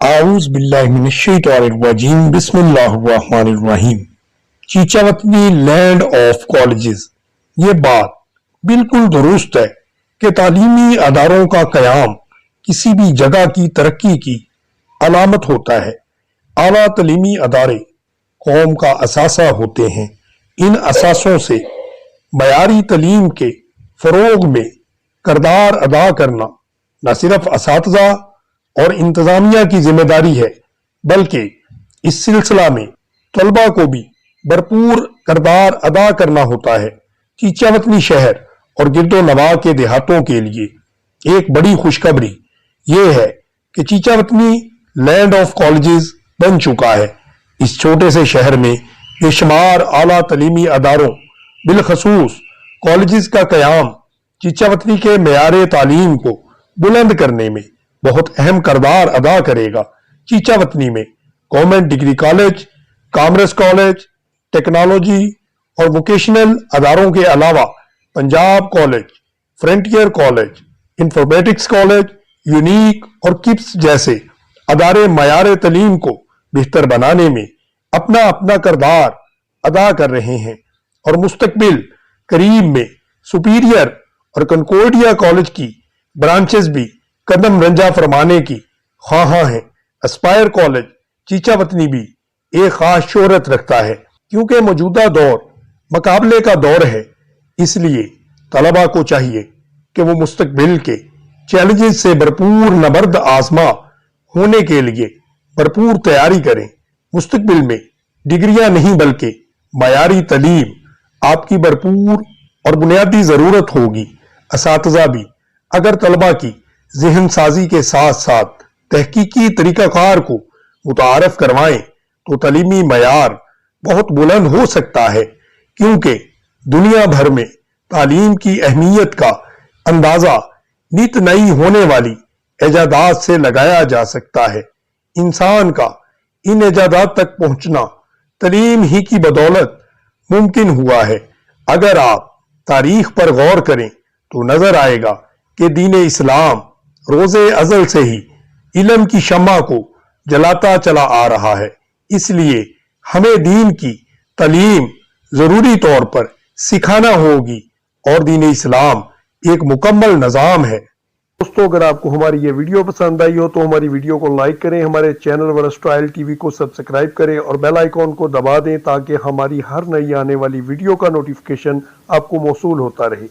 اعوذ باللہ من الشیطان الرجیم بسم اللہ الرحمن الرحیم۔ چیچاوتنی لینڈ آف کالجز، یہ بات بالکل درست ہے کہ تعلیمی اداروں کا قیام کسی بھی جگہ کی ترقی کی علامت ہوتا ہے۔ اعلیٰ تعلیمی ادارے قوم کا اثاثہ ہوتے ہیں۔ ان اثاثوں سے معیاری تعلیم کے فروغ میں کردار ادا کرنا نہ صرف اساتذہ اور انتظامیہ کی ذمہ داری ہے، بلکہ اس سلسلہ میں طلباء کو بھی بھرپور کردار ادا کرنا ہوتا ہے۔ چیچاوتنی شہر اور گرد و نواح کے دیہاتوں کے لیے ایک بڑی خوشخبری یہ ہے کہ چیچاوتنی لینڈ آف کالجز بن چکا ہے۔ اس چھوٹے سے شہر میں بے شمار اعلیٰ تعلیمی اداروں بالخصوص کالجز کا قیام چیچاوتنی کے معیار تعلیم کو بلند کرنے میں بہت اہم کردار ادا کرے گا۔ چیچاوتنی میں government degree college, commerce college, technology اور ووکیشنل اداروں کے علاوہ Punjab college, frontier college, informatics college, unique اور کپس جیسے ادارے معیار تعلیم کو بہتر بنانے میں اپنا اپنا کردار ادا کر رہے ہیں اور مستقبل قریب میں سپیریئر اور کنکورڈیا کالج کی برانچز بھی قدم رنجہ فرمانے کی خواہاں ہیں۔ اسپائر کالج چیچاوتنی بھی ایک خاص شہرت رکھتا ہے کیونکہ موجودہ دور مقابلے کا دور ہے، اس لیے طلباء کو چاہیے کہ وہ مستقبل کے چیلنجز سے بھرپور نبرد آزما ہونے کے لیے بھرپور تیاری کریں۔ مستقبل میں ڈگریاں نہیں بلکہ معیاری تعلیم آپ کی بھرپور اور بنیادی ضرورت ہوگی۔ اساتذہ بھی اگر طلباء کی ذہن سازی کے ساتھ ساتھ تحقیقی طریقہ کار کو متعارف کروائیں تو تعلیمی معیار بہت بلند ہو سکتا ہے، کیونکہ دنیا بھر میں تعلیم کی اہمیت کا اندازہ نت نئی ہونے والی ایجادات سے لگایا جا سکتا ہے۔ انسان کا ان ایجادات تک پہنچنا تعلیم ہی کی بدولت ممکن ہوا ہے۔ اگر آپ تاریخ پر غور کریں تو نظر آئے گا کہ دین اسلام روز ازل سے ہی علم کی شمع کو جلاتا چلا آ رہا ہے، اس لیے ہمیں دین کی تعلیم ضروری طور پر سکھانا ہوگی اور دین اسلام ایک مکمل نظام ہے۔ دوستو، اگر آپ کو ہماری یہ ویڈیو پسند آئی ہو تو ہماری ویڈیو کو لائک کریں، ہمارے چینل ورسٹائل ٹی وی کو سبسکرائب کریں اور بیل آئیکن کو دبا دیں تاکہ ہماری ہر نئی آنے والی ویڈیو کا نوٹیفیکیشن آپ کو موصول ہوتا رہے۔